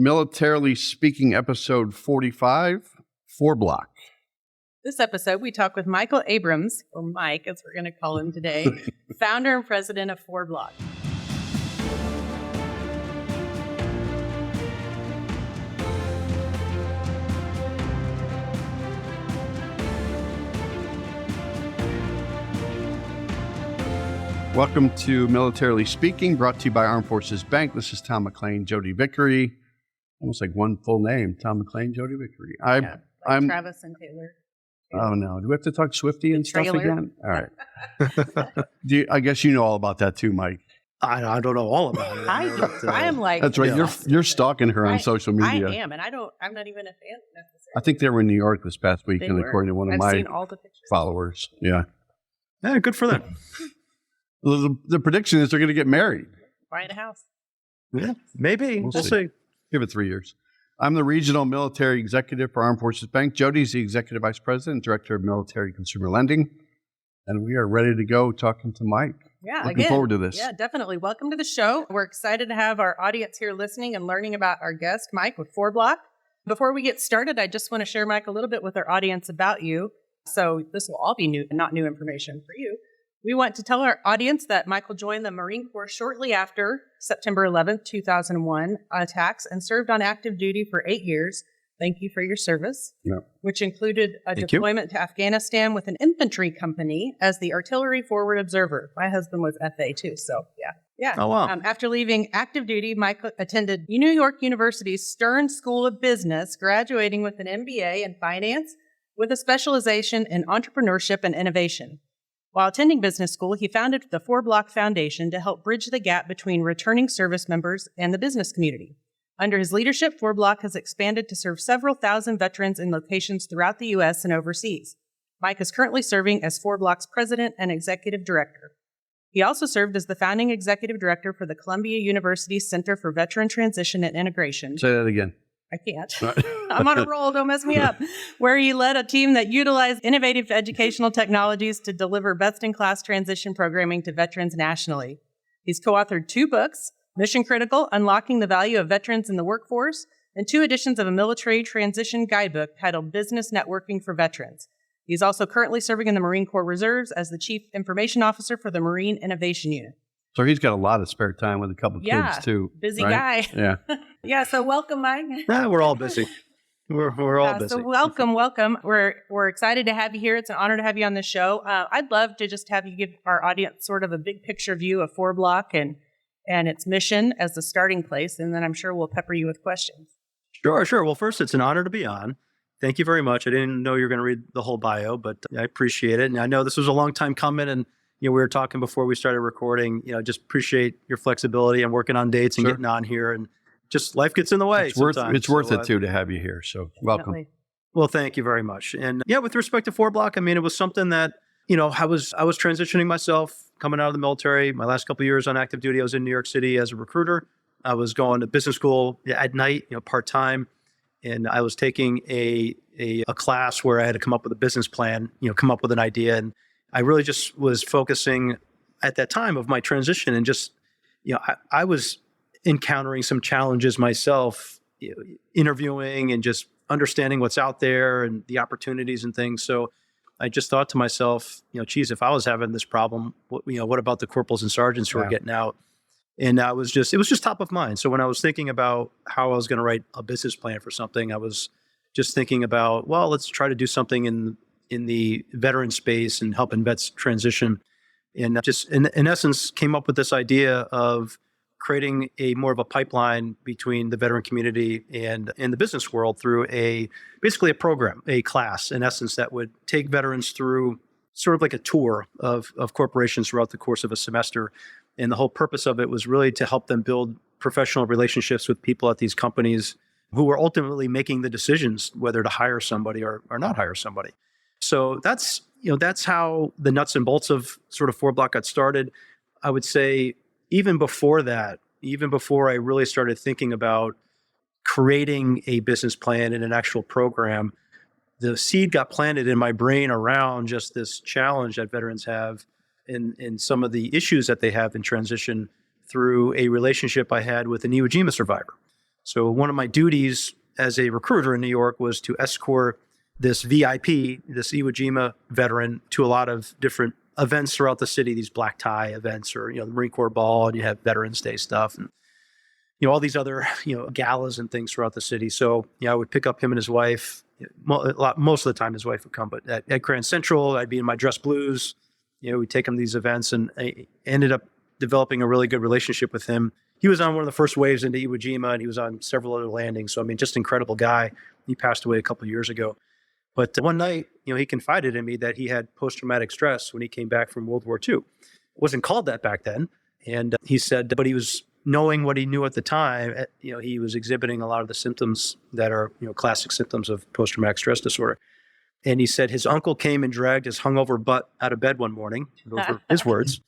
Militarily Speaking, episode 45, FourBlock. This episode, we talk with Michael Abrams, or Mike, as we're going to call him today, founder and president of FourBlock. Welcome to Militarily Speaking, brought to you by Armed Forces Bank. This is Tom McLean, Jodi Vickery. Almost like one full name, Tom McLean, Jodi Vickery. I'm Travis and Taylor. Oh, no. Do we have to talk Swifty and stuff trailer. again? All right. I guess you know all about that too, Mike. I don't know all about it. I am like... That's right. Yeah. You're stalking her on social media. I am, and I'm not even a fan necessarily. I think they were in New York this past weekend, according to one of I've my seen all the pictures. followers. Yeah. Yeah, good for them. The prediction is they're going to get married. Buying a house. Yeah, maybe. We'll see. Give it 3 years. I'm the regional military executive for Armed Forces Bank. Jodi's the executive vice president and director of military consumer lending. And we are ready to go talking to Mike. Yeah, Looking forward to this. Yeah, definitely. Welcome to the show. We're excited to have our audience here listening and learning about our guest, Mike, with FourBlock. Before we get started, I just want to share, Mike, a little bit with our audience about you. So this will all be new, not new information for you. We want to tell our audience that Michael joined the Marine Corps shortly after September 11th, 2001 attacks and served on active duty for 8 years. Thank you for your service, which included a deployment to Afghanistan with an infantry company as the artillery forward observer. My husband was FA too, so yeah. Oh, wow. After leaving active duty, Michael attended New York University's Stern School of Business, graduating with an MBA in finance with a specialization in entrepreneurship and innovation. While attending business school, he founded the FourBlock Foundation to help bridge the gap between returning service members and the business community. Under his leadership, FourBlock has expanded to serve several thousand veterans in locations throughout the U.S. and overseas. Mike is currently serving as FourBlock's president and executive director. He also served as the founding executive director for the Columbia University Center for Veteran Transition and Integration. Say that again. I can't. I'm on a roll. Don't mess me up. Where he led a team that utilized innovative educational technologies to deliver best-in-class transition programming to veterans nationally. He's co-authored 2 books, Mission Critical, Unlocking the Value of Veterans in the Workforce, and 2 editions of a military transition guidebook titled Business Networking for Veterans. He's also currently serving in the Marine Corps Reserves as the Chief Information Officer for the Marine Innovation Unit. So he's got a lot of spare time with a couple kids too. Busy right? guy. Yeah. Yeah, so welcome, Mike. Yeah, we're all busy. We're all busy. So welcome. We're excited to have you here. It's an honor to have you on the show. I'd love to just have you give our audience sort of a big picture view of FourBlock and its mission as the starting place, and then I'm sure we'll pepper you with questions. Sure. Well, first, it's an honor to be on. Thank you very much. I didn't know you were going to read the whole bio, but I appreciate it. And I know this was a long time coming, and we were talking before we started recording. Just appreciate your flexibility and working on dates and getting on here, and just life gets in the way. It's worth it too to have you here. So welcome. Definitely. Well, thank you very much. And with respect to FourBlock, I mean, it was something that I was transitioning myself coming out of the military. My last couple of years on active duty, I was in New York City as a recruiter. I was going to business school at night, part time, and I was taking a class where I had to come up with a business plan, come up with an idea, and I really just was focusing at that time of my transition, and just I was encountering some challenges myself, interviewing and just understanding what's out there and the opportunities and things. So I just thought to myself, geez, if I was having this problem, what about the corporals and sergeants who are getting out? And it was just top of mind. So when I was thinking about how I was going to write a business plan for something, I was just thinking about, well, let's try to do something in the veteran space and helping vets transition. And just in essence came up with this idea of creating more of a pipeline between the veteran community and the business world through basically a program, a class, in essence, that would take veterans through sort of like a tour of corporations throughout the course of a semester. And the whole purpose of it was really to help them build professional relationships with people at these companies who were ultimately making the decisions whether to hire somebody or not hire somebody. So that's how the nuts and bolts of sort of FourBlock got started. I would say even before that, even before I really started thinking about creating a business plan and an actual program, the seed got planted in my brain around just this challenge that veterans have and some of the issues that they have in transition through a relationship I had with an Iwo Jima survivor. So one of my duties as a recruiter in New York was to escort this VIP, this Iwo Jima veteran, to a lot of different events throughout the city, these black tie events, or, the Marine Corps Ball, and you have Veterans Day stuff, and, all these other, galas and things throughout the city. So, I would pick up him and his wife. Most of the time his wife would come, but at Grand Central, I'd be in my dress blues. We'd take him to these events, and I ended up developing a really good relationship with him. He was on one of the first waves into Iwo Jima, and he was on several other landings. So, just incredible guy. He passed away a couple of years ago. But one night, he confided in me that he had post-traumatic stress when he came back from World War II. It wasn't called that back then. And he said, but he was knowing what he knew at the time, he was exhibiting a lot of the symptoms that are, classic symptoms of post-traumatic stress disorder. And he said his uncle came and dragged his hungover butt out of bed one morning, those were his words,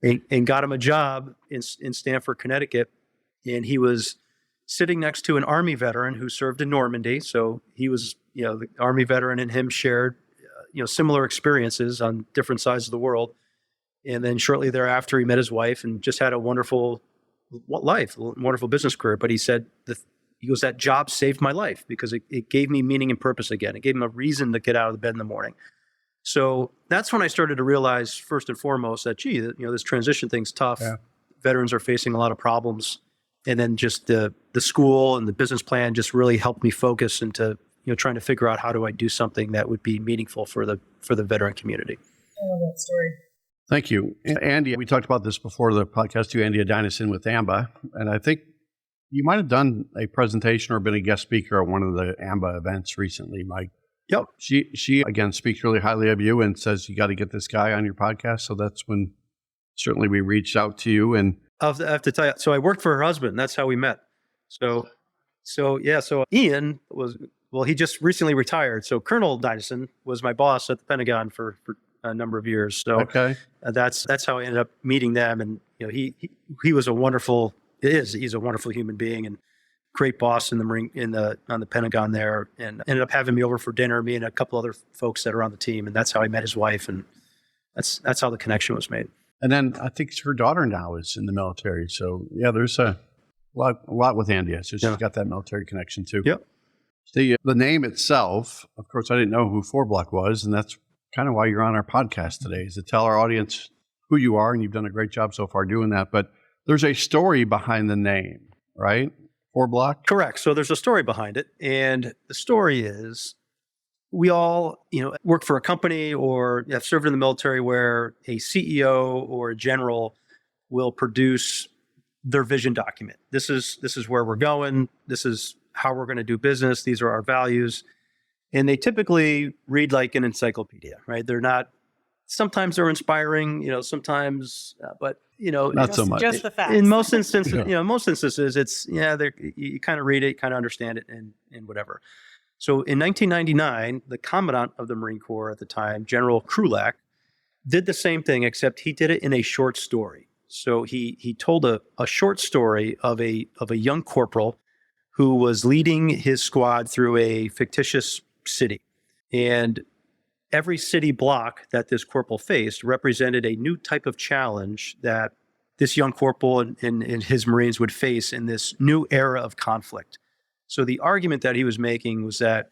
and got him a job in Stamford, Connecticut. And he was sitting next to an Army veteran who served in Normandy. So he was, the Army veteran and him shared, similar experiences on different sides of the world. And then shortly thereafter, he met his wife and just had a wonderful life, wonderful business career. But he said, that job saved my life because it gave me meaning and purpose again. It gave him a reason to get out of the bed in the morning. So that's when I started to realize, first and foremost, that, this transition thing's tough. Yeah. Veterans are facing a lot of problems. And then just the school and the business plan just really helped me focus into, trying to figure out how do I do something that would be meaningful for the veteran community. I love that story. Thank you. Andy, we talked about this before the podcast too, Andy Adinison with AMBA. And I think you might have done a presentation or been a guest speaker at one of the AMBA events recently, Mike. Yep. She again, speaks really highly of you and says, you got to get this guy on your podcast. So that's when certainly we reached out to you. And I have to tell you, so I worked for her husband. That's how we met. So Ian he just recently retired. So Colonel Dynison was my boss at the Pentagon for a number of years. So okay. That's how I ended up meeting them. And, he was he's a wonderful human being and great boss in the Marine, on the Pentagon there, and ended up having me over for dinner, me and a couple other folks that are on the team. And that's how I met his wife. And that's how the connection was made. And then I think her daughter now is in the military. So yeah, there's a lot with Andy. So she's got that military connection too. Yep. The name itself, of course, I didn't know who FourBlock was, and that's kind of why you're on our podcast today, is to tell our audience who you are, and you've done a great job so far doing that. But there's a story behind the name, right? FourBlock? Correct. So there's a story behind it, and the story is we all, work for a company or have served in the military where a CEO or a general will produce their vision document. This is where we're going. This is how we're going to do business. These are our values. And they typically read like an encyclopedia, right? They're not, sometimes they're inspiring, sometimes, but, not so much. Just the facts. In most instances, it's, you kind of read it, kind of understand it and whatever. So in 1999, the Commandant of the Marine Corps at the time, General Krulak, did the same thing, except he did it in a short story. So he told a short story of a young corporal who was leading his squad through a fictitious city. And every city block that this corporal faced represented a new type of challenge that this young corporal and his Marines would face in this new era of conflict. So the argument that he was making was that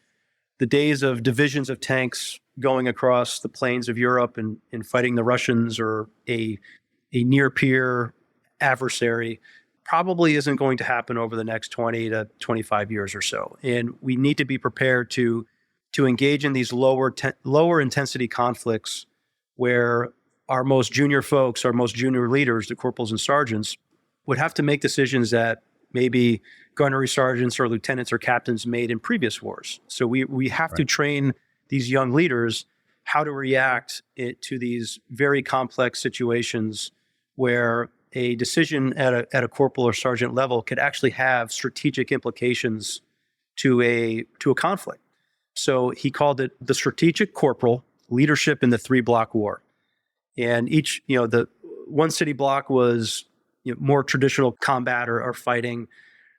the days of divisions of tanks going across the plains of Europe and fighting the Russians or a near-peer adversary probably isn't going to happen over the next 20 to 25 years or so. And we need to be prepared to engage in these lower intensity conflicts where our most junior folks, our most junior leaders, the corporals and sergeants, would have to make decisions that maybe gunnery sergeants or lieutenants or captains made in previous wars. So we have to train these young leaders how to react to these very complex situations where a decision at a corporal or sergeant level could actually have strategic implications to a conflict. So he called it the strategic corporal leadership in the 3-block war. And each, the one city block was more traditional combat or fighting.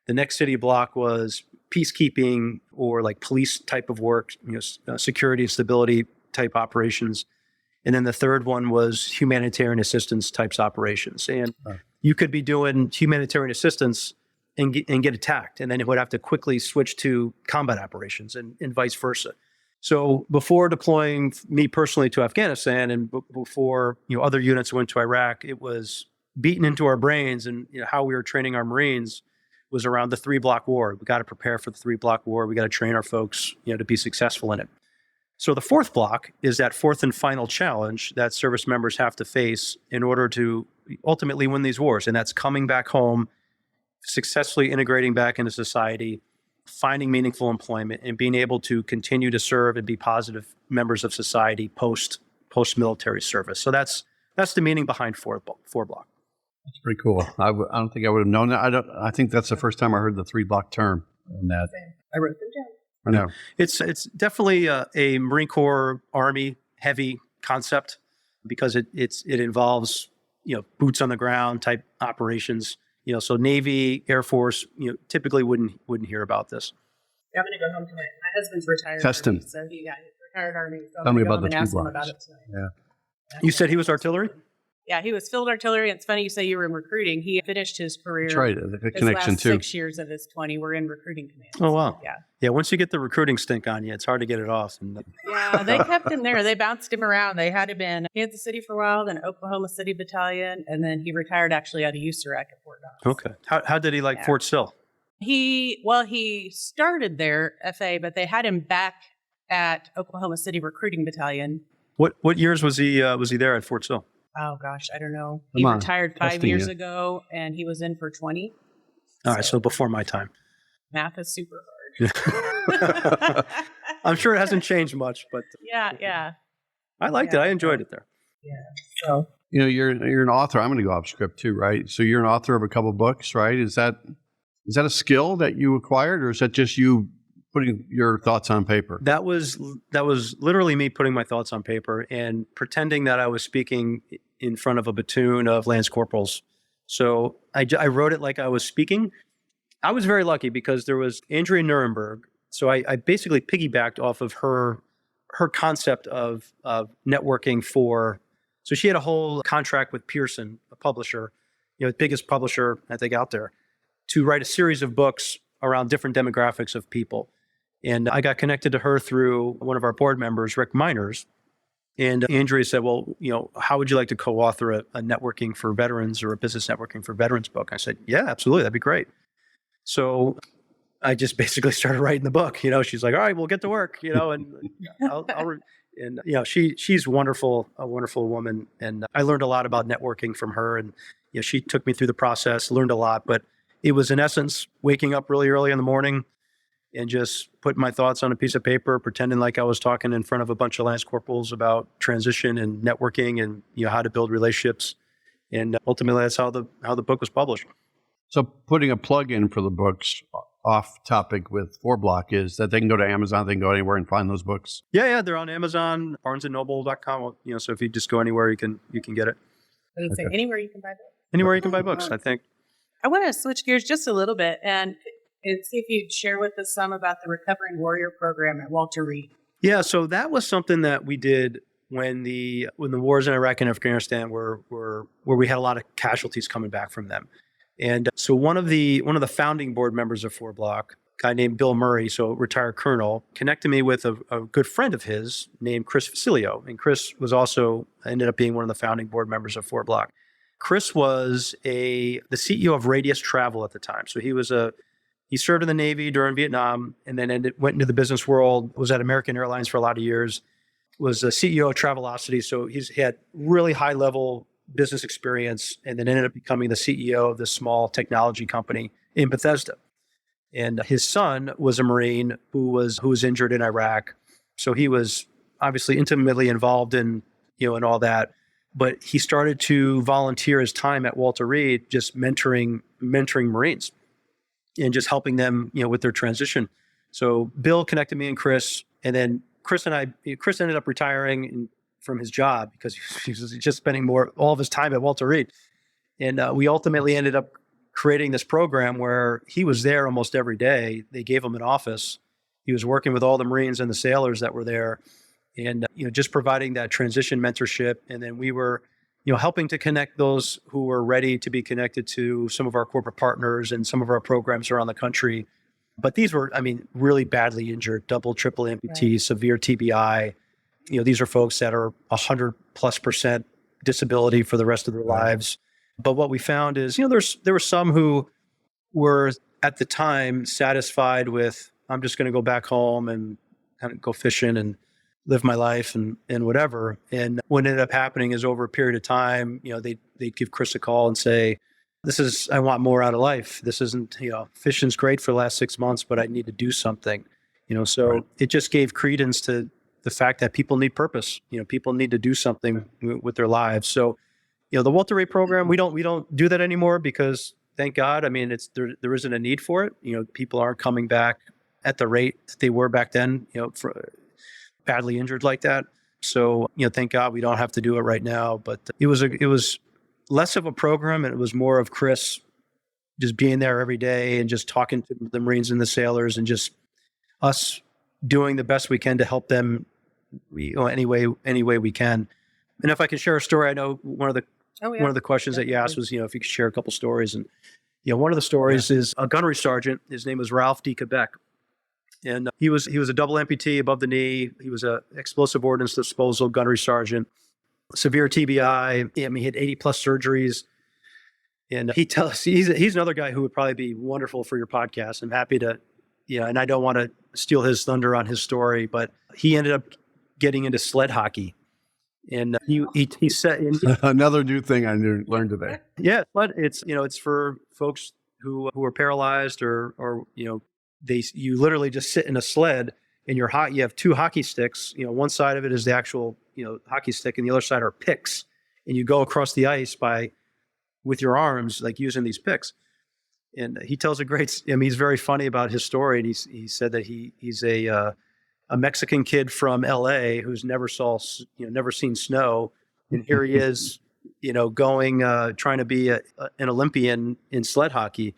The next city block was peacekeeping or like police type of work, security and stability type operations. And then the third one was humanitarian assistance types operations. And you could be doing humanitarian assistance and get attacked. And then it would have to quickly switch to combat operations and vice versa. So before deploying me personally to Afghanistan and before other units went to Iraq, it was beaten into our brains, and how we were training our Marines was around the 3-block war. We got to prepare for the 3-block war. We got to train our folks to be successful in it. So the 4th block is that fourth and final challenge that service members have to face in order to ultimately win these wars, and that's coming back home, successfully integrating back into society, finding meaningful employment, and being able to continue to serve and be positive members of society post-military service. So that's the meaning behind FourBlock. That's pretty cool. I don't think I would have known that. I think that's the first time I heard the 3-block term in that. I wrote them down. I know. It's definitely a Marine Corps Army heavy concept because it involves boots on the ground type operations. So Navy, Air Force, typically wouldn't hear about this. Yeah, I'm going to go home tonight. My husband's retired. Test Army, him. so he got retired Army. So Tell me about the and ask him 3 about blocks. it tonight. Yeah. You said he was artillery? Yeah, he was field artillery. It's funny you say you were in recruiting. He finished his career. That's right. The His connection last too. 6 years of his 20 were in recruiting command. Oh, wow. Yeah. Yeah, once you get the recruiting stink on you, it's hard to get it off. And Yeah, they kept him there. They bounced him around. They had him in Kansas City for a while, then Oklahoma City Battalion, and then he retired actually out of USARAC at Fort Knox. Okay. How did he like Yeah. Fort Sill? He started there, FA, but they had him back at Oklahoma City Recruiting Battalion. What years was he there at Fort Sill? Oh gosh, I don't know. He Come on, retired 5 testing years you. ago, and he was in for 20. All right, so before my time. Math is super hard. I'm sure it hasn't changed much, but Yeah. I liked it. I enjoyed it there. So You're an author. I'm going to go off script too, right? So you're an author of a couple books, right? Is that a skill that you acquired, or is that just you putting your thoughts on paper? That was literally me putting my thoughts on paper and pretending that I was speaking in front of a platoon of lance corporals. So I wrote it like I was speaking. I was very lucky because there was Andrea Nuremberg. So I basically piggybacked off of her concept of networking for. So she had a whole contract with Pearson, a publisher, the biggest publisher I think out there, to write a series of books around different demographics of people. And I got connected to her through one of our board members, Rick Miners. And Andrea said, well, how would you like to co-author a networking for veterans or a business networking for veterans book? I said, yeah, absolutely. That'd be great. So I just basically started writing the book. She's like, all right, we'll get to work, and she's wonderful, a wonderful woman. And I learned a lot about networking from her. And, she took me through the process, learned a lot, but it was in essence waking up really early in the morning and just putting my thoughts on a piece of paper, pretending like I was talking in front of a bunch of lance corporals about transition and networking and how to build relationships. And ultimately, that's how the book was published. So putting a plug in for the books off topic with FourBlock is that they can go to Amazon, they can go anywhere and find those books. Yeah, they're on Amazon, BarnesandNoble.com. So if you just go anywhere, you can get it. I would say anywhere you can buy books. Anywhere you can buy books, I think. I want to switch gears just a little bit and see if you'd share with us some about the Recovering Warrior program at Walter Reed. Yeah, so that was something that we did when the wars in Iraq and Afghanistan were where we had a lot of casualties coming back from them. And so one of the founding board members of FourBlock, a guy named Bill Murray, so retired colonel, connected me with a good friend of his named Chris Facilio. And Chris was also ended up being one of the founding board members of FourBlock. Chris was the CEO of Radius Travel at the time. So he served in the Navy during Vietnam and then went into the business world, was at American Airlines for a lot of years, was a CEO of Travelocity. So he had really high level business experience and then ended up becoming the CEO of this small technology company in Bethesda. And his son was a Marine who was injured in Iraq. So he was obviously intimately involved in all that. But he started to volunteer his time at Walter Reed, just mentoring Marines and just helping them, with their transition. So Bill connected me and Chris, and then Chris ended up retiring from his job because he was just spending all of his time at Walter Reed. And we ultimately ended up creating this program where he was there almost every day. They gave him an office. He was working with all the Marines and the sailors that were there and, just providing that transition mentorship. And then we were helping to connect those who are ready to be connected to some of our corporate partners and some of our programs around the country. But these were, really badly injured, double, triple amputee, Right. severe TBI. These are folks that are 100+% disability for the rest of their lives. But what we found is, there were some who were at the time satisfied with, I'm just going to go back home and kind of go fishing and live my life and whatever. And what ended up happening is over a period of time, they'd give Chris a call and say, I want more out of life. This isn't, fishing's great for the last 6 months, but I need to do something, so Right. it just gave credence to the fact that people need purpose. People need to do something with their lives. So, the Walter Ray program, we don't do that anymore because thank God. There isn't a need for it. People aren't coming back at the rate that they were back then, for badly injured like that. So, thank God we don't have to do it right now, but it was less of a program, and it was more of Chris just being there every day and just talking to the Marines and the sailors and just us doing the best we can to help them, any way we can. And if I could share a story, I know one of the questions that you asked was, if you could share a couple stories. And, one of the stories is a gunnery sergeant. His name was Ralph D. Quebec. And he was a double amputee above the knee. He was a explosive ordnance disposal gunnery sergeant. Severe TBI. He had 80+ surgeries. And he tells us, he's another guy who would probably be wonderful for your podcast. I'm happy to, and I don't want to steal his thunder on his story, but he ended up getting into sled hockey. And he said, Another new thing I learned today. yeah, but it's for folks who are paralyzed or you literally just sit in a sled and you have 2 hockey sticks. One side of it is the actual hockey stick, and the other side are picks, and you go across the ice with your arms, like using these picks. And he tells he's very funny about his story, and he said that he's a Mexican kid from LA who's never seen snow, and here he is, going trying to be an Olympian in sled hockey.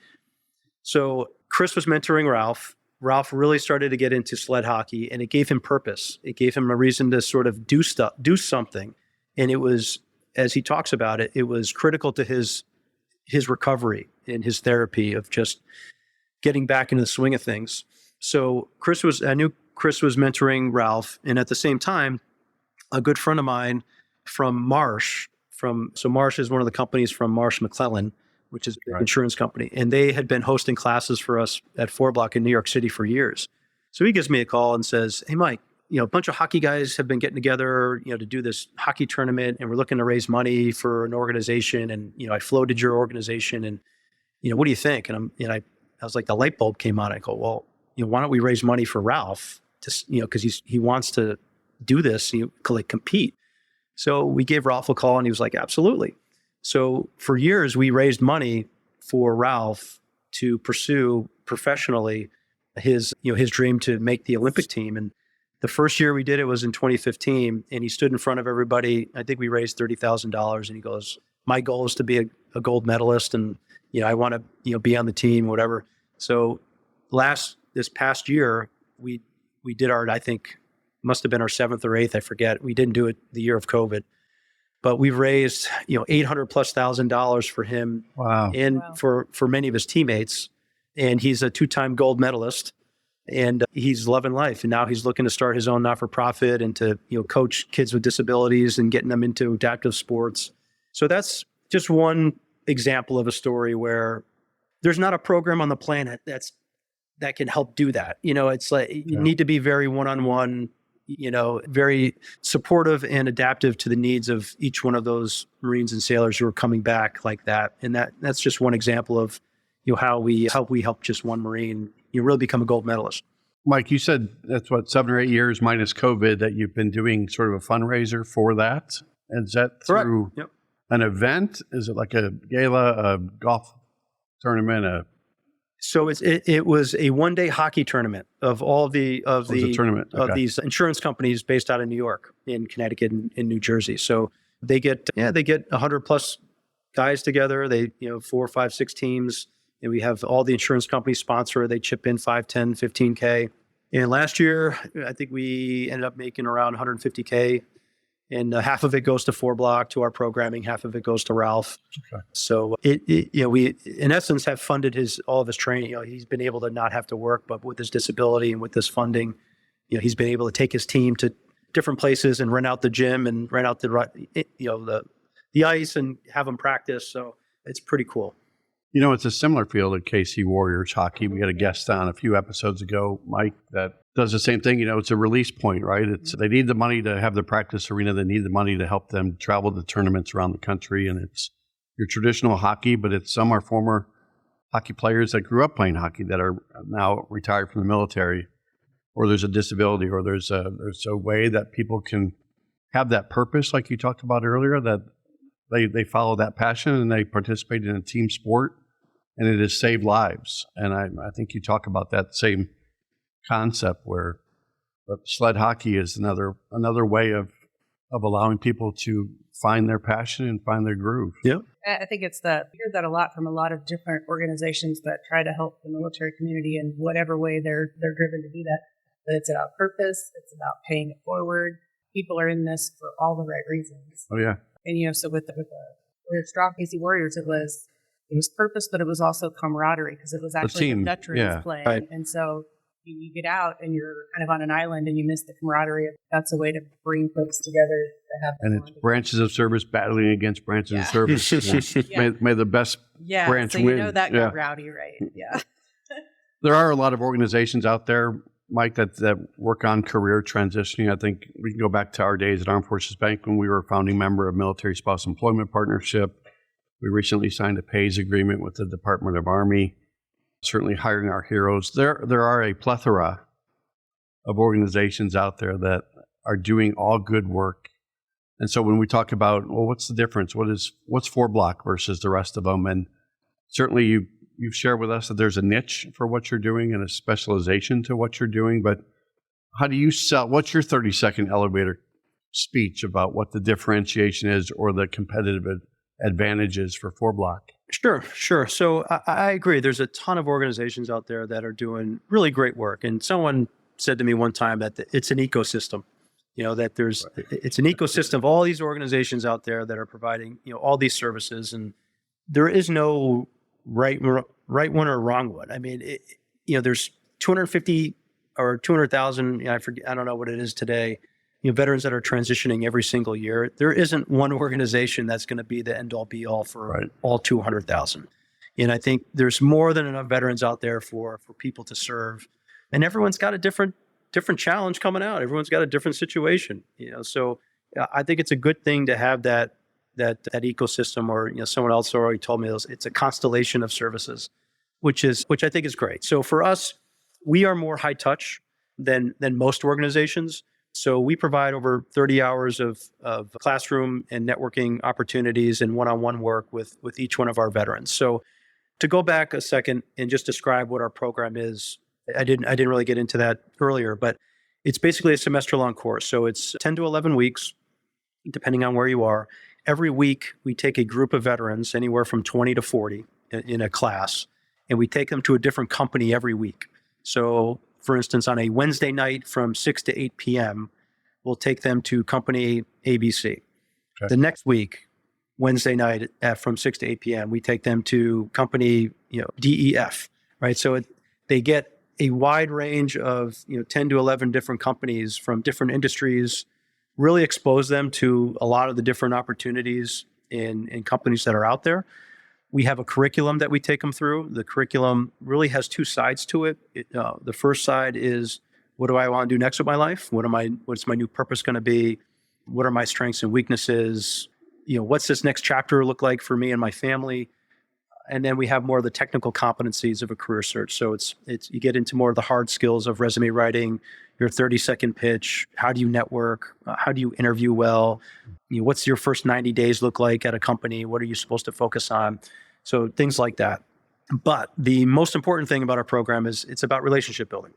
So Chris was mentoring Ralph. Ralph really started to get into sled hockey, and it gave him purpose. It gave him a reason to sort of do something. And it was, as he talks about it, it was critical to his recovery and his therapy of just getting back into the swing of things. So I knew Chris was mentoring Ralph, and at the same time, a good friend of mine from Marsh, Marsh is one of the companies from Marsh McLean, which is an insurance company. And they had been hosting classes for us at FourBlock in New York City for years. So he gives me a call and says, "Hey, Mike, a bunch of hockey guys have been getting together, to do this hockey tournament, and we're looking to raise money for an organization. And, I floated your organization, and, what do you think?" And I was like, the light bulb came on. I go, "Well, why don't we raise money for Ralph because he wants to do this, compete." So we gave Ralph a call, and he was like, "Absolutely." So for years, we raised money for Ralph to pursue professionally his dream to make the Olympic team. And the first year we did it was in 2015, and he stood in front of everybody. I think we raised $30,000, and he goes, "My goal is to be a gold medalist, and I want to be on the team, whatever." So this past year, we did I think must have been our 7th or 8th, I forget. We didn't do it the year of COVID. But we've raised, $800,000+ for him. Wow. And for many of his teammates. And he's a 2-time gold medalist, and he's loving life. And now he's looking to start his own not-for-profit and to, coach kids with disabilities and getting them into adaptive sports. So that's just one example of a story where there's not a program on the planet that can help do that. It's like you need to be very one-on-one, very supportive and adaptive to the needs of each one of those Marines and sailors who are coming back like that. And that's just one example of how we help just one Marine really become a gold medalist. Mike, you said that's 7 or 8 years minus COVID that you've been doing sort of a fundraiser for that. Is that through an event? Is it like a gala, a golf tournament? So it was a 1-day hockey tournament of all of the these insurance companies based out of New York, in Connecticut, and in New Jersey. So they get 100+ guys together. They 4, 5, 6 teams, and we have all the insurance companies sponsor. They chip in 5, 10, 15K. And last year, I think we ended up making around 150K. And half of it goes to FourBlock, to our programming, half of it goes to Ralph. Okay. So we in essence have funded all of his training. He's been able to not have to work, but with his disability and with this funding, he's been able to take his team to different places and rent out the gym and rent out the ice and have them practice. So it's pretty cool. It's a similar field at KC Warriors hockey. We had a guest on a few episodes ago, Mike, that does the same thing. It's a release point, right? They need the money to have the practice arena. They need the money to help them travel to tournaments around the country. And it's your traditional hockey, but some are former hockey players that grew up playing hockey that are now retired from the military, or there's a disability, or there's a way that people can have that purpose, like you talked about earlier, that they follow that passion and they participate in a team sport, and it has saved lives. And I think you talk about that same concept where sled hockey is another way of allowing people to find their passion and find their groove. Yeah. I think we hear that a lot from a lot of different organizations that try to help the military community in whatever way they're driven to do that. But it's about purpose. It's about paying it forward. People are in this for all the right reasons. Oh yeah. And so with the Strong KC Warriors, it was purpose, but it was also camaraderie, because it was actually the veterans playing. Right. And so you get out and you're kind of on an island and you miss the camaraderie. That's a way to bring folks together to have. And it's branches of service battling against branches of service. Yeah. May the best branch win. That got rowdy, right? Yeah. There are a lot of organizations out there, Mike, that work on career transitioning. I think we can go back to our days at Armed Forces Bank when we were a founding member of Military Spouse Employment Partnership. We recently signed a PAYS agreement with the Department of Army, certainly hiring our heroes. There are a plethora of organizations out there that are doing all good work. And so when we talk about, well, what's the difference? What's FourBlock versus the rest of them? And certainly you've shared with us that there's a niche for what you're doing and a specialization to what you're doing. But how do you sell? What's your 30-second elevator speech about what the differentiation is or the competitive advantages for FourBlock? Sure. So I agree. There's a ton of organizations out there that are doing really great work. And someone said to me one time that it's an ecosystem, that it's an ecosystem of all these organizations out there that are providing, all these services. And there is no right one or wrong one. I mean, there's 250 or 200,000, I don't know what it is today, veterans that are transitioning every single year. There isn't one organization that's going to be the end all be all for all 200,000. And I think there's more than enough veterans out there for people to serve. And everyone's got a different challenge coming out. Everyone's got a different situation, so I think it's a good thing to have that ecosystem, or, someone else already told me it's a constellation of services, which I think is great. So for us, we are more high touch than most organizations. So we provide over 30 hours of classroom and networking opportunities and one-on-one work with each one of our veterans. So to go back a second and just describe what our program is, I didn't really get into that earlier, but it's basically a semester-long course. So it's 10 to 11 weeks, depending on where you are. Every week, we take a group of veterans, anywhere from 20 to 40 in a class, and we take them to a different company every week. So for instance, on a Wednesday night from 6 to 8 p.m., we'll take them to company ABC. Okay. The next week, Wednesday night from 6 to 8 p.m., we take them to company DEF, right? So they get a wide range of 10 to 11 different companies from different industries, really expose them to a lot of the different opportunities in companies that are out there. We have a curriculum that we take them through. The curriculum really has two sides to it. The first side is, what do I want to do next with my life? What's my new purpose going to be? What are my strengths and weaknesses? What's this next chapter look like for me and my family? And then we have more of the technical competencies of a career search. So it's you get into more of the hard skills of resume writing, your 30-second pitch. How do you network? How do you interview well? What's your first 90 days look like at a company? What are you supposed to focus on? So things like that. But the most important thing about our program is it's about relationship building.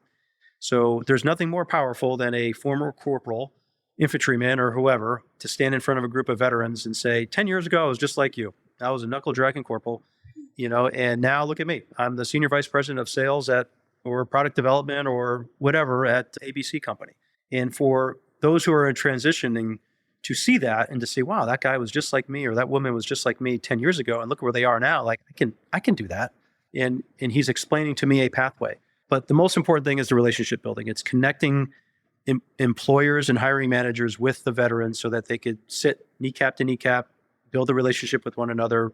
So there's nothing more powerful than a former corporal, infantryman, or whoever to stand in front of a group of veterans and say, 10 years ago, I was just like you. I was a knuckle-dragging corporal, and now look at me. I'm the senior vice president of sales or product development or whatever at ABC company. And for those who are transitioning to see that and to say, wow, that guy was just like me, or that woman was just like me 10 years ago, and look where they are now. Like I can do that. And he's explaining to me a pathway. But the most important thing is the relationship building. It's connecting employers and hiring managers with the veterans so that they could sit kneecap to kneecap, build a relationship with one another,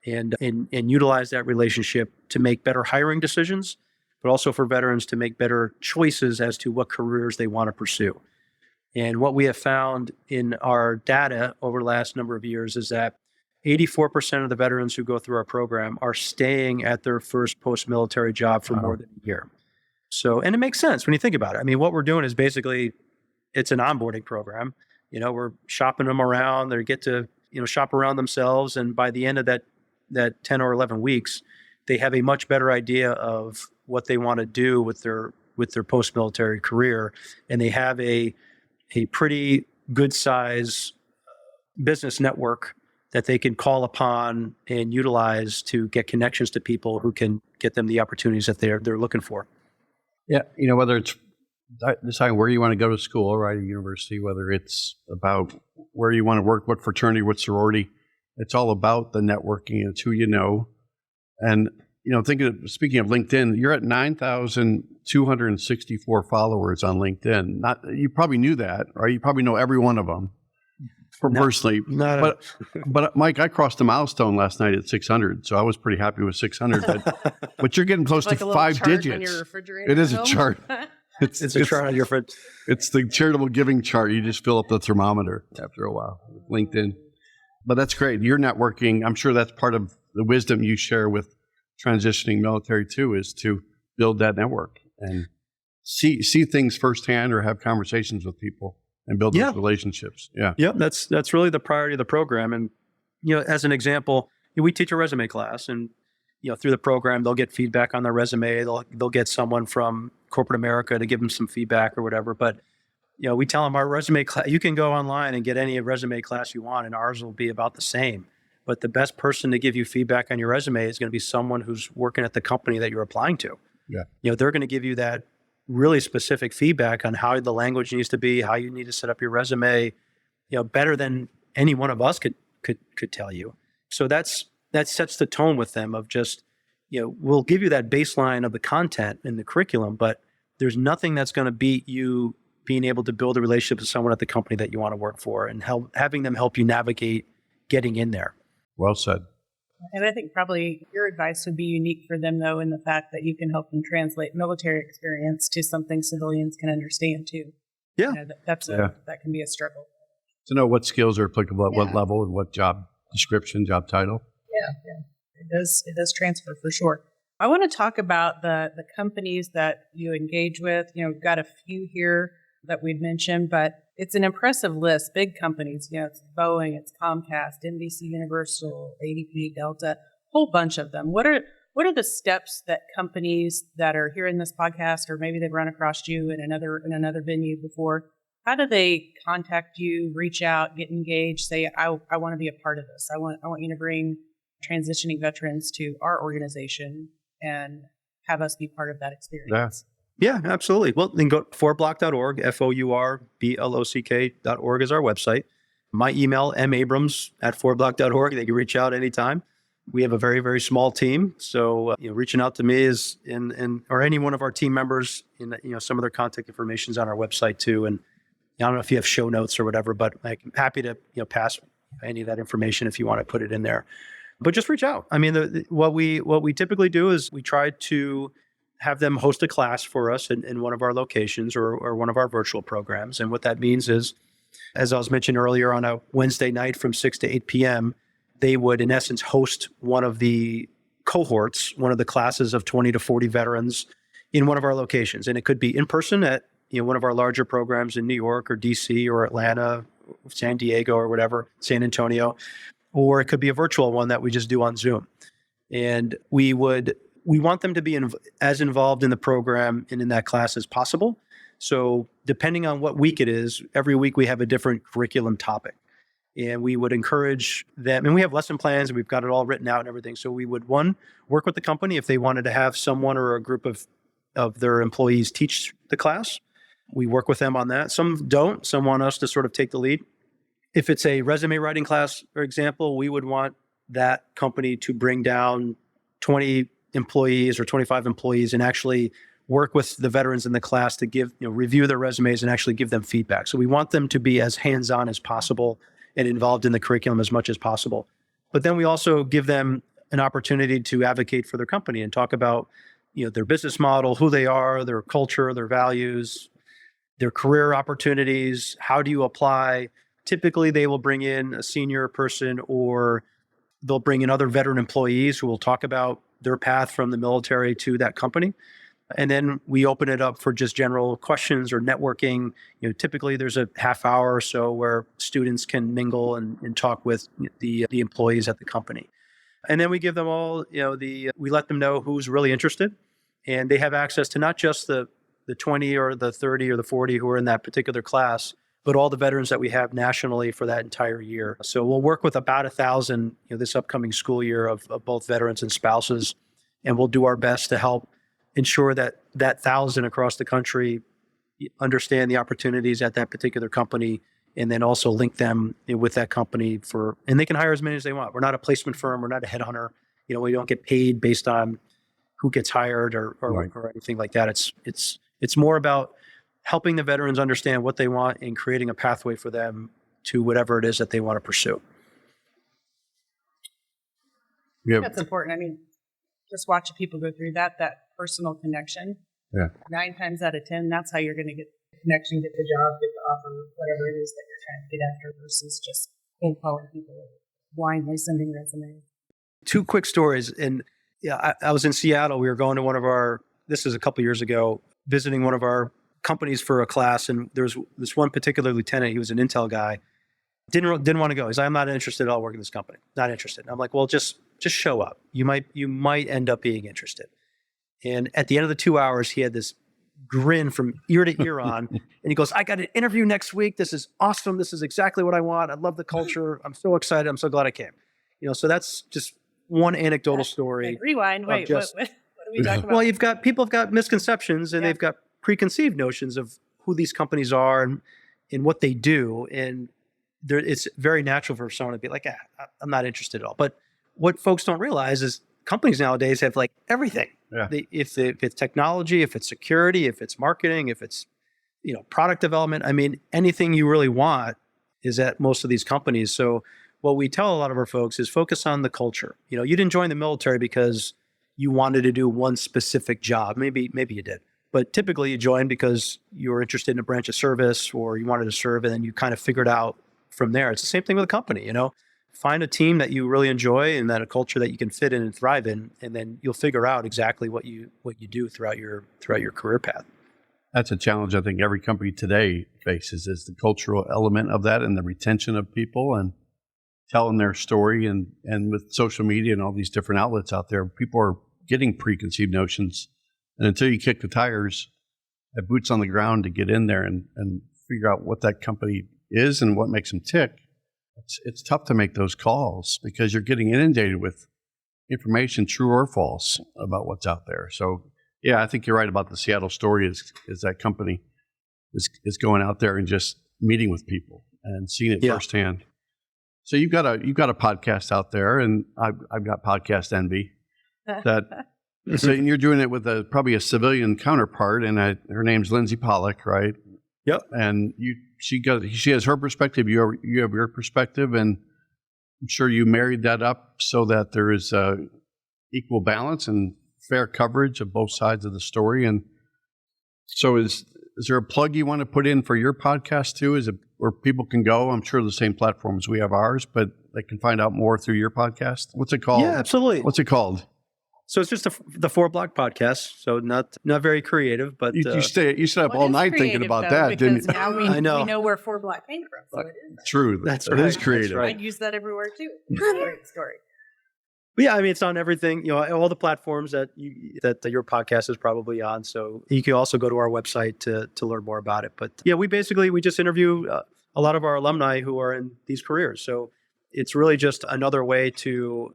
and utilize that relationship to make better hiring decisions, but also for veterans to make better choices as to what careers they want to pursue. And what we have found in our data over the last number of years is that 84% of the veterans who go through our program are staying at their first post-military job for more than a year. So, and it makes sense when you think about it. I mean, what we're doing is basically, it's an onboarding program. We're shopping them around. They get to, shop around themselves. And by the end of that 10 or 11 weeks, they have a much better idea of what they want to do with their post-military career. And they have a pretty good size business network that they can call upon and utilize to get connections to people who can get them the opportunities that they're looking for. Yeah, whether it's deciding where you want to go to school, right, at university, whether it's about where you want to work, what fraternity, what sorority, it's all about the networking. It's who you know. And, speaking of LinkedIn, you're at 9,264 followers on LinkedIn. You probably knew that, right? You probably know every one of them personally. But Mike, I crossed the milestone last night at 600, so I was pretty happy with 600. But you're getting close like to a little 5 chart digits. on your refrigerator It is a home. chart. It's a chart on your fridge. It's the charitable giving chart. You just fill up the thermometer after a while with LinkedIn. But that's great. You're networking. I'm sure that's part of the wisdom you share with transitioning military too, is to build that network and see things firsthand or have conversations with people and build those relationships. Yeah. Yep. That's really the priority of the program. And, as an example, we teach a resume class, and, through the program, they'll get feedback on their resume. They'll get someone from corporate America to give them some feedback or whatever. But, we tell them our resume class, you can go online and get any resume class you want, and ours will be about the same. But the best person to give you feedback on your resume is going to be someone who's working at the company that you're applying to. Yeah. They're going to give you that really specific feedback on how the language needs to be, how you need to set up your resume, better than any one of us could tell you. So that sets the tone with them of just, we'll give you that baseline of the content in the curriculum, but there's nothing that's going to beat you being able to build a relationship with someone at the company that you want to work for and having them help you navigate getting in there. Well said. And I think probably your advice would be unique for them, though, in the fact that you can help them translate military experience to something civilians can understand, too. Yeah. That can be a struggle. To know what skills are applicable at what level and what job description, job title. Yeah. It does transfer for sure. I want to talk about the companies that you engage with. We've got a few here that we'd mentioned, but it's an impressive list. Big companies, it's Boeing, it's Comcast, NBC Universal, ADP, Delta, a whole bunch of them. What are the steps that companies that are hearing this podcast, or maybe they've run across you in another venue before, how do they contact you, reach out, get engaged, say, I want to be a part of this. I want you to bring transitioning veterans to our organization and have us be part of that experience. Yeah, absolutely. Well, then go to FourBlock.org, FOURBLOCK.org is our website. My email, mabrams@FourBlock.org. They can reach out anytime. We have a very, very small team. So, reaching out to me is or any one of our team members, some of their contact information is on our website too. And I don't know if you have show notes or whatever, but I'm happy to, pass any of that information if you want to put it in there. But just reach out. I mean, what we typically do is we try to have them host a class for us in one of our locations or one of our virtual programs. And what that means is, as I was mentioning earlier, on a Wednesday night from 6 to 8 p.m., they would, in essence, host one of the cohorts, one of the classes of 20 to 40 veterans in one of our locations. And it could be in person at one of our larger programs in New York or DC or Atlanta, San Diego or whatever, San Antonio, or it could be a virtual one that we just do on Zoom. And we want them to be as involved in the program and in that class as possible. So depending on what week it is, every week we have a different curriculum topic. And we would encourage them, and we have lesson plans, and we've got it all written out and everything. So we would, one, work with the company if they wanted to have someone or a group of their employees teach the class. We work with them on that. Some don't. Some want us to sort of take the lead. If it's a resume writing class, for example, we would want that company to bring down 20 employees or 25 employees and actually work with the veterans in the class to review their resumes and actually give them feedback. So we want them to be as hands-on as possible and involved in the curriculum as much as possible. But then we also give them an opportunity to advocate for their company and talk about, their business model, who they are, their culture, their values, their career opportunities. How do you apply? Typically, they will bring in a senior person, or they'll bring in other veteran employees who will talk about their path from the military to that company. And then we open it up for just general questions or networking. Typically there's a half hour or so where students can mingle and talk with the employees at the company. And then we give them all, we let them know who's really interested, and they have access to not just the 20 or the 30 or the 40 who are in that particular class, but all the veterans that we have nationally for that entire year. So we'll work with about 1,000 this upcoming school year of both veterans and spouses, and we'll do our best to help ensure that 1,000 across the country understand the opportunities at that particular company, and then also link them with that company and they can hire as many as they want. We're not a placement firm. We're not a headhunter. We don't get paid based on who gets hired or anything like that. It's more about helping the veterans understand what they want and creating a pathway for them to whatever it is that they want to pursue. Yeah. That's important. I mean, just watching people go through that personal connection. Yeah. 9 times out of 10, that's how you're going to get the connection, get the job, get the offer, whatever it is that you're trying to get after, versus just cold calling people, blindly sending resumes. 2 quick stories. And I was in Seattle. We were going to this is a couple years ago, visiting one of our companies for a class. And there was this one particular lieutenant. He was an intel guy. Didn't want to go. He's like, I'm not interested at all working in this company. Not interested. And I'm like, well, just show up. You might end up being interested. And at the end of the 2 hours, he had this grin from ear to ear on. And he goes, I got an interview next week. This is awesome. This is exactly what I want. I love the culture. I'm so excited. I'm so glad I came. So that's just one anecdotal story. Rewind. Wait, what are we talking about? Well, people have got misconceptions, and they've got preconceived notions of who these companies are and what they do. And it's very natural for someone to be like, I'm not interested at all. But what folks don't realize is companies nowadays have like everything. Yeah. If it's technology, if it's security, if it's marketing, if it's product development, I mean, anything you really want is at most of these companies. So what we tell a lot of our folks is focus on the culture. You didn't join the military because you wanted to do one specific job. Maybe you did. But typically you joined because you were interested in a branch of service, or you wanted to serve, and then you kind of figured out from there. It's the same thing with a company. Find a team that you really enjoy and that a culture that you can fit in and thrive in, and then you'll figure out exactly what you do throughout your career path. That's a challenge I think every company today faces, is the cultural element of that and the retention of people and telling their story. And with social media and all these different outlets out there, people are getting preconceived notions. And until you kick the tires, have boots on the ground to get in there and figure out what that company is and what makes them tick, it's tough to make those calls because you're getting inundated with information, true or false, about what's out there. So, yeah, I think you're right about the Seattle story is that company is going out there and just meeting with people and seeing it firsthand. So you've got a podcast out there, and I've got podcast envy. So you're doing it with probably a civilian counterpart, and her name's Lindsay Pollock, right? Yep. And she has her perspective. You have your perspective, and I'm sure you married that up so that there is equal balance and fair coverage of both sides of the story. And so, is there a plug you want to put in for your podcast too? Is it where people can go? I'm sure the same platforms we have ours, but they can find out more through your podcast. What's it called? Yeah, absolutely. What's it called? So it's just the FourBlock podcast. So not very creative, but you stayed up all night thinking about that, didn't you? Now we know where FourBlock came from. So it is. True. That's right. It is creative. That's right. I'd use that everywhere too. Great story. But yeah, I mean, it's on everything, all the platforms that your podcast is probably on. So you can also go to our website to learn more about it. But yeah, we just interview a lot of our alumni who are in these careers. So it's really just another way to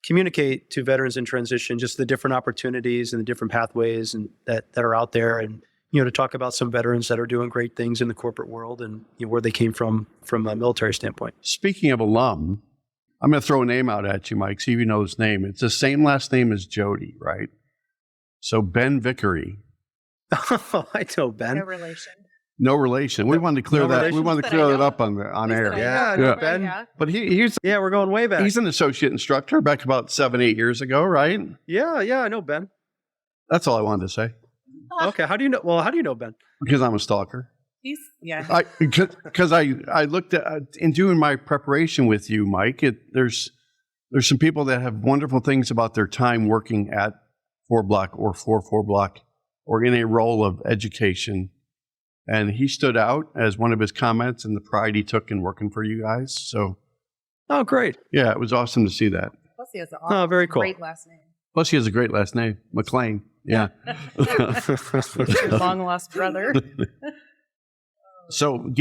communicate to veterans in transition, just the different opportunities and the different pathways and that are out there, and to talk about some veterans that are doing great things in the corporate world and where they came from a military standpoint. Speaking of alum, I'm going to throw a name out at you, Mike, see if you know his name. It's the same last name as Jodi, right? So Ben Vickery. Oh, I know Ben. No relation. No relation. We wanted to clear No that. relation? We wanted to clear that up on air. Yeah, Yeah. Ben. Yeah. But he's Yeah, we're going way back. an associate instructor back about 7-8 years ago, right? Yeah, I know Ben. That's all I wanted to say Okay, how do you know? Well, how do you know Ben? because I'm a stalker. Yeah. Because I looked at in doing my preparation with you, Mike. There's some people that have wonderful things about their time working at FourBlock or for FourBlock or in a role of education. And he stood out as one of his comments and the pride he took in working for you guys. So, Oh, great. yeah, it was awesome to see that. Plus he has an Oh, very cool. great last name. Plus, he has a great last name, McLean. Yeah. Your long lost brother. So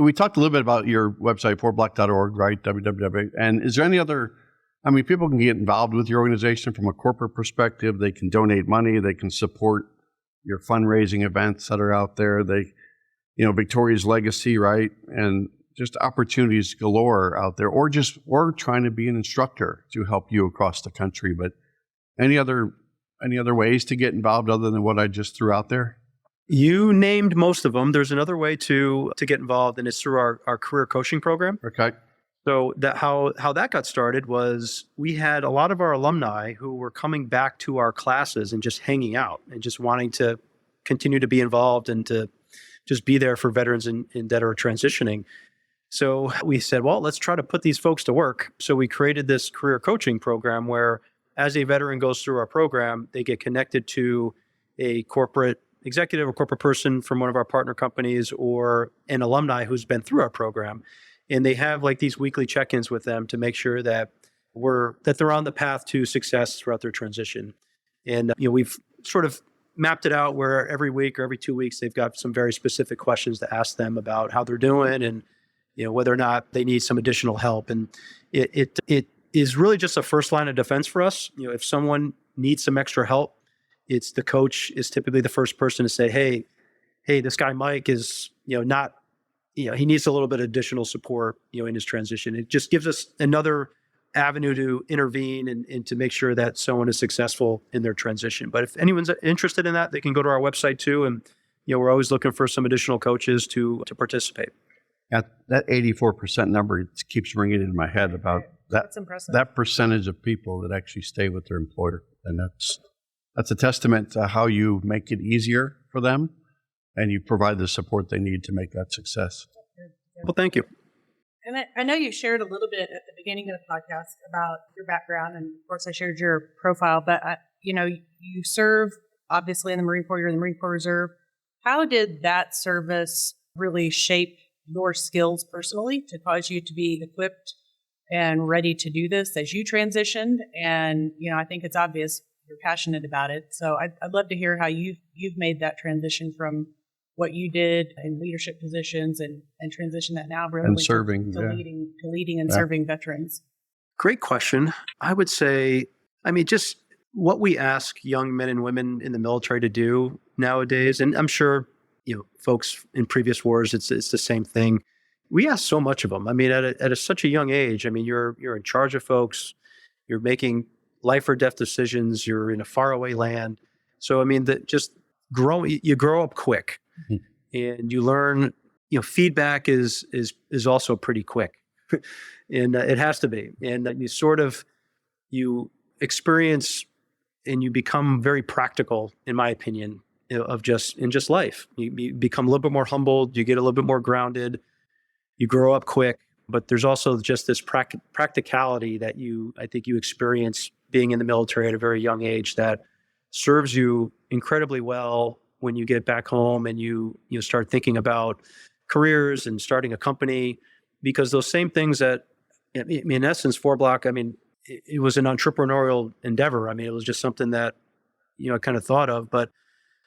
we talked a little bit about your website, fourblock.org, right? www. And is there any other, people can get involved with your organization from a corporate perspective. They can donate money. They can support your fundraising events that are out there. Victoria's Legacy, right? And just opportunities galore out there, or trying to be an instructor to help you across the country. But any other ways to get involved other than what I just threw out there? You named most of them. There's another way to get involved, and it's through our career coaching program. Okay. So how that got started was we had a lot of our alumni who were coming back to our classes and just hanging out and just wanting to continue to be involved and to just be there for veterans that are transitioning. So we said, well, let's try to put these folks to work. So we created this career coaching program where as a veteran goes through our program, they get connected to a corporate executive or corporate person from one of our partner companies or an alumni who's been through our program. And they have like these weekly check-ins with them to make sure that they're on the path to success throughout their transition. And we've sort of mapped it out where every week or every 2 weeks they've got some very specific questions to ask them about how they're doing and whether or not they need some additional help. And it is really just a first line of defense for us. If someone needs some extra help, it's the coach is typically the first person to say, hey, this guy Mike is not. He needs a little bit of additional support, in his transition. It just gives us another avenue to intervene and to make sure that someone is successful in their transition. But if anyone's interested in that, they can go to our website too. And, we're always looking for some additional coaches to participate. That 84% number keeps ringing in my head about That's impressive. that percentage of people that actually stay with their employer. And that's a testament to how you make it easier for them and you provide the support they need to make that success. Well, thank you. And I know you shared a little bit at the beginning of the podcast about your background, and of course I shared your profile, but you serve obviously in the Marine Corps, you're in the Marine Corps Reserve. How did that service really shape your skills personally to cause you to be equipped and ready to do this as you transitioned? And, I think it's obvious you're passionate about it. So I'd love to hear how you've made that transition from what you did in leadership positions and transition that now really And serving, to yeah. leading and serving veterans. Great question. I would say, just what we ask young men and women in the military to do nowadays, and I'm sure, folks in previous wars, it's the same thing. We ask so much of them. At such a young age, you're in charge of folks, you're making life or death decisions, you're in a faraway land. So, you grow up quick. And you learn, feedback is also pretty quick, and it has to be. And you experience and you become very practical, in my opinion, in just life. You become a little bit more humbled. You get a little bit more grounded. You grow up quick, but there's also just this practicality that I think you experience being in the military at a very young age that serves you incredibly well when you get back home and you start thinking about careers and starting a company, because those same things that, in essence, FourBlock, it was an entrepreneurial endeavor. It was just something that, I kind of thought of, but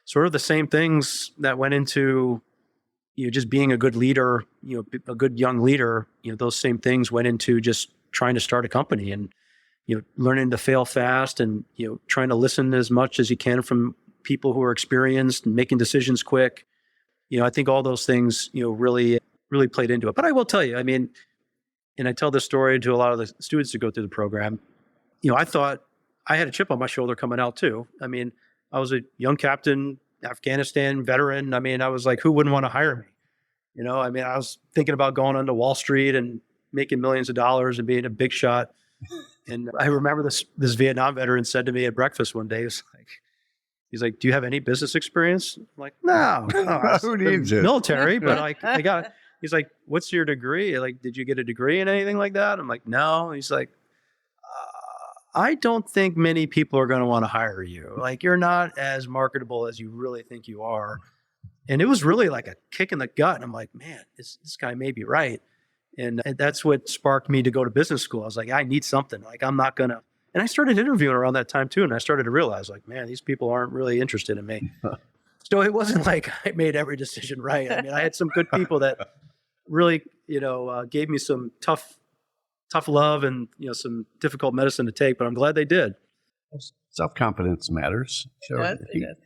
sort of the same things that went into, just being a good leader, a good young leader, those same things went into just trying to start a company and, learning to fail fast and, trying to listen as much as you can from people who are experienced and making decisions quick. I think all those things, really played into it. But I will tell you, I mean, and I tell this story to a lot of the students who go through the program, I thought I had a chip on my shoulder coming out too. I mean, I was a young captain, Afghanistan veteran. I mean, I was like, who wouldn't want to hire me? I mean, I was thinking about going onto Wall Street and making millions of dollars and being a big shot. And I remember this Vietnam veteran said to me at breakfast one day, he's like, do you have any business experience? I'm like, no. Who needs it? Military, but I got it. He's like, what's your degree? Like, did you get a degree in anything like that? I'm like, no. He's like, I don't think many people are going to want to hire you. Like, you're not as marketable as you really think you are. And it was really like a kick in the gut. And I'm like, man, this guy may be right. And that's what sparked me to go to business school. I was like, I need something. Like, I'm not going to. And I started interviewing around that time too. And I started to realize, like, man, these people aren't really interested in me. So it wasn't like I made every decision right. I mean, I had some good people that really, gave me some tough love and, some difficult medicine to take, but I'm glad they did. Self-confidence matters. So It does.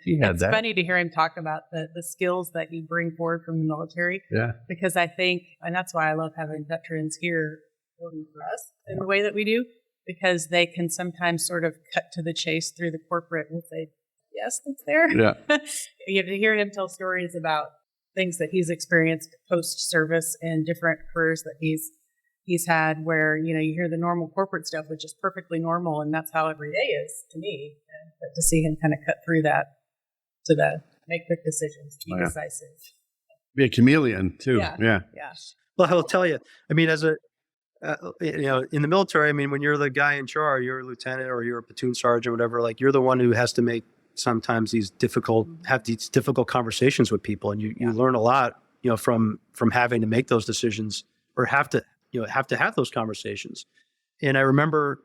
he had It's that. funny to hear him talk about the skills that you bring forward from the military. Yeah. Because I think, and that's why I love having veterans here working for us in the way that we do, because they can sometimes sort of cut to the chase through the corporate and say, yes, that's there. Yeah. You have to hear him tell stories about things that he's experienced post-service and different careers that he's had where, you hear the normal corporate stuff, which is perfectly normal. And that's how every day is to me. But to see him kind of cut through that make quick decisions, be decisive. Be a chameleon too. Yeah. Yeah. Well, I'll tell you, I mean, as a, in the military, I mean, when you're the guy in charge, you're a lieutenant or you're a platoon sergeant, or whatever, like, you're the one who has to make sometimes have these difficult conversations with people. And you learn a lot, from having to make those decisions or have to have those conversations. And I remember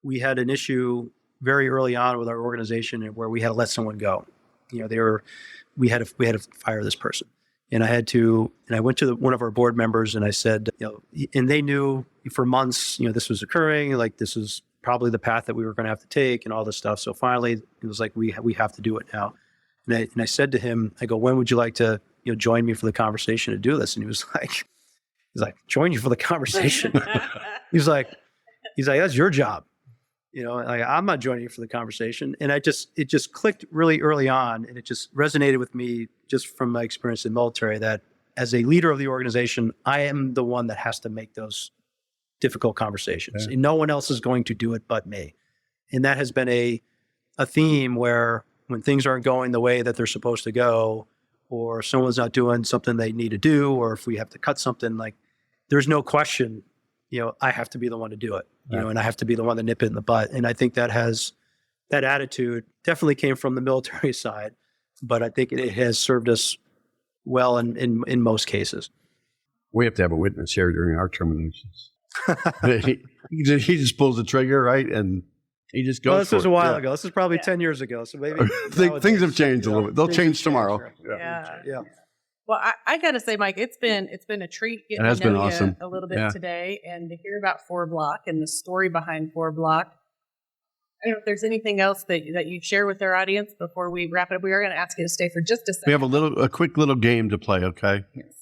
we had an issue very early on with our organization where we had to let someone go. We had to fire this person. And I went to one of our board members and I said, and they knew for months, this was occurring, like this is probably the path that we were going to have to take and all this stuff. So finally it was like, we have to do it now. And I said to him, I go, when would you like to, join me for the conversation to do this? And he was like, join you for the conversation. He's like, that's your job. I'm not joining you for the conversation. And it just clicked really early on. And it just resonated with me just from my experience in the military that as a leader of the organization, I am the one that has to make those difficult conversations. Yeah. And no one else is going to do it but me. And that has been a theme where when things aren't going the way that they're supposed to go, or someone's not doing something they need to do, or if we have to cut something, like, there's no question, I have to be the one to do it, and I have to be the one to nip it in the butt. And I think that attitude definitely came from the military side, but I think it has served us well in most cases. We have to have a witness here during our terminations. he just pulls the trigger, right? And he just goes. Well, this was a while Yeah. ago. This is probably 10 years ago. So maybe Things have changed a little bit. They'll change tomorrow. Right? Yeah. Well, I got to say, Mike, it's been a treat getting It has to know been awesome. you a little bit today and to hear about FourBlock and the story behind FourBlock. I don't know if there's anything else that you'd share with our audience before we wrap it up. We are going to ask you to stay for just a second. We have a quick little game to play, okay? Yes.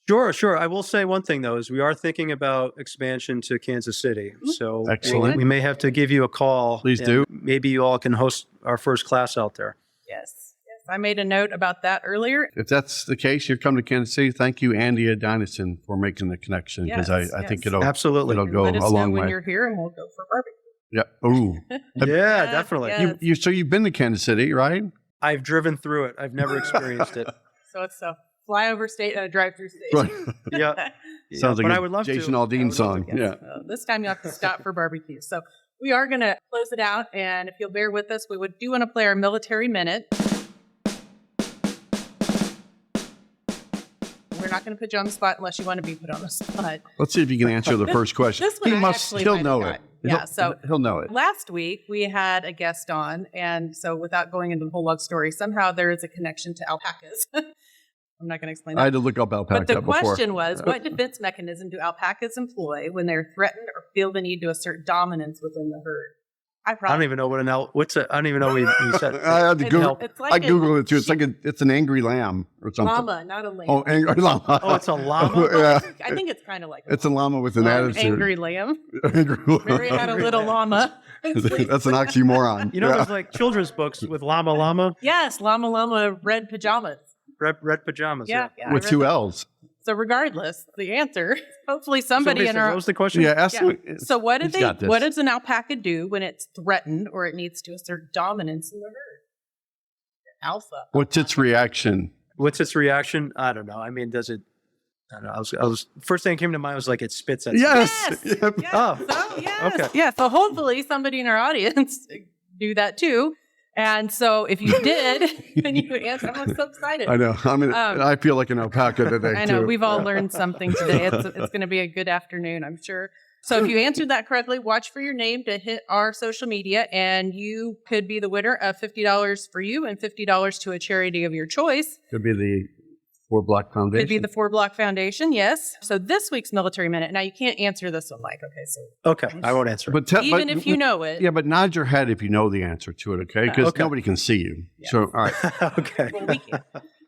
Sure. I will say one thing, though, is we are thinking about expansion to Kansas City. So Excellent. we may have to give you a call. Please and do. Maybe you all can host our first class out there. Yes. I made a note about that earlier. If that's the case, you come to Kansas City. Thank you, Andy Dynison, for making the connection, because I think it'll Absolutely. go Let us a long know when way. you're here and we'll go for barbecue. Yeah. Ooh. Yeah, definitely. Yeah. So you've been to Kansas City, right? I've driven through it. I've never experienced it. So it's a flyover state and a drive-through state. Right. Yeah. Sounds but like I would a love Jason to. Aldean song. Yes. Yeah. This time you have to stop for barbecue. So we are going to close it out. And if you'll bear with us, we do want to play our military minute. We're not going to put you on the spot unless you want to be put on the spot. Let's see if you can answer the first question. This one He'll know it. Yeah, so he'll know it. last week we had a guest on, and so without going into the whole love story, somehow there is a connection to alpacas. I'm not going to explain that. I had to look up alpaca But the before. question was, what defense mechanism do alpacas employ when they're threatened or feel the need to assert dominance within the herd? I I probably don't even know what I don't even know what you said. I had to Google. It's like I Googled it too. It's like it's an angry lamb or something. llama, not a lamb. Oh, angry llama. Oh, it's a llama? Yeah. I think it's kind of like It's a llama with an attitude. angry lamb. Angry llama. Mary had a little llama. That's an oxymoron. You know, there's like children's books with llama, Yes, llama, red pajamas. red pajamas. Yeah, I With read two that. L's. So regardless, the answer, hopefully somebody in basically, our what was the question? Yeah, ask Yeah. him. So what He's got this. does an alpaca do when it's threatened or it needs to assert dominance in the herd? Alpha. What's its reaction? What's its reaction? I don't know. I mean, does it? I don't know. I was first thing that came to mind was like it spits at. Yes. Yes. Yep. Yes. Oh. So, yes. Okay. Yeah. So hopefully somebody in our audience do that too. And so if you did, then you could answer. I'm so excited. I know. I feel like an alpaca today. I know. too. We've all learned something today. It's going to be a good afternoon, I'm sure. So if you answered that correctly, watch for your name to hit our social media, and you could be the winner of $50 for you and $50 to a charity of your choice. Could be the FourBlock Foundation. Could be the FourBlock Foundation, yes. So this week's Military Minute. Now, you can't answer this one, Mike. Okay, so Okay, I won't answer. But even if you know it. Yeah, but nod your head if you know the answer to it, okay? Because Okay. nobody can see you. Yes. So, all right. Okay. Well, we can.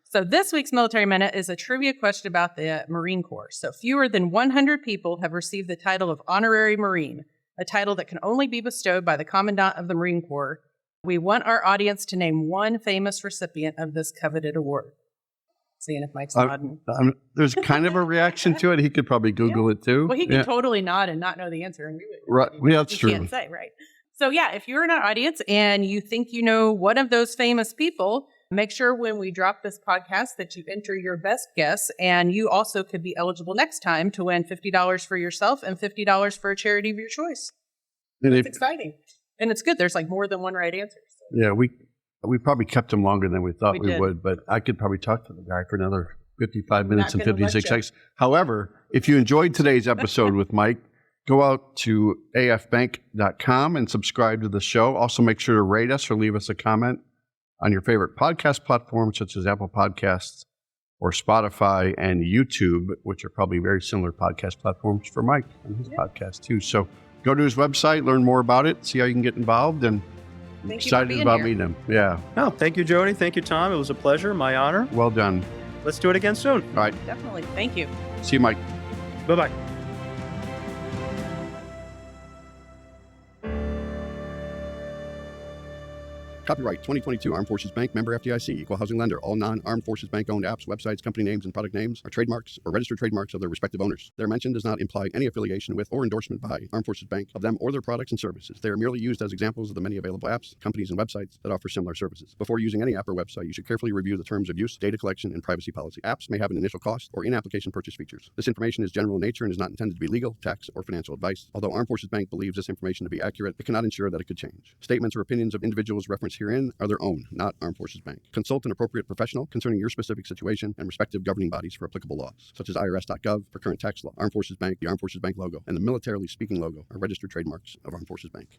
So this week's Military Minute is a trivia question about the Marine Corps. So fewer than 100 people have received the title of Honorary Marine, a title that can only be bestowed by the Commandant of the Marine Corps. We want our audience to name one famous recipient of this coveted award. Seeing if Mike's nodding. There's kind of a reaction to it. He could probably Google it too. Well, he could Yeah. totally nod and not know the answer. And we would, Right. Yeah, that's we true. can't say, right? So yeah, if you're in our audience and you think you know one of those famous people, make sure when we drop this podcast that you enter your best guess, and you also could be eligible next time to win $50 for yourself and $50 for a charity of your choice. And It's exciting. And it's good. There's like more than one right answer. So. yeah, we probably kept him longer than we thought We we did. would, but I could probably talk to the guy for another 55 minutes and Not gonna let 56 you. seconds. However, if you enjoyed today's episode with Mike, go out to afbank.com and subscribe to the show. Also, make sure to rate us or leave us a comment on your favorite podcast platforms, such as Apple Podcasts or Spotify and YouTube, which are probably very similar podcast platforms for Mike and his podcast too. So go to his website, learn more about it, see how you can get involved, and I'm Thank you for excited being about here. meeting him. Yeah, No, thank you, Jodi. Thank you, Tom. It was a pleasure. My honor. well done. Let's do it again soon. All right, Definitely. Thank you. see you, Mike. Bye-bye. Copyright 2022 Armed Forces Bank, member FDIC, equal housing lender. All non-Armed Forces Bank owned apps, websites, company names, and product names are trademarks or registered trademarks of their respective owners. Their mention does not imply any affiliation with or endorsement by Armed Forces Bank of them or their products and services. They are merely used as examples of the many available apps, companies, and websites that offer similar services. Before using any app or website, you should carefully review the terms of use, data collection, and privacy policy. Apps may have an initial cost or in-application purchase features. This information is general in nature and is not intended to be legal, tax, or financial advice. Although Armed Forces Bank believes this information to be accurate, it cannot ensure that it could change. Statements or opinions of individuals referenced herein are their own, not Armed Forces Bank. Consult an appropriate professional concerning your specific situation and respective governing bodies for applicable laws, such as IRS.gov for current tax law. Armed Forces Bank, the Armed Forces Bank logo, and the Militarily Speaking logo are registered trademarks of Armed Forces Bank.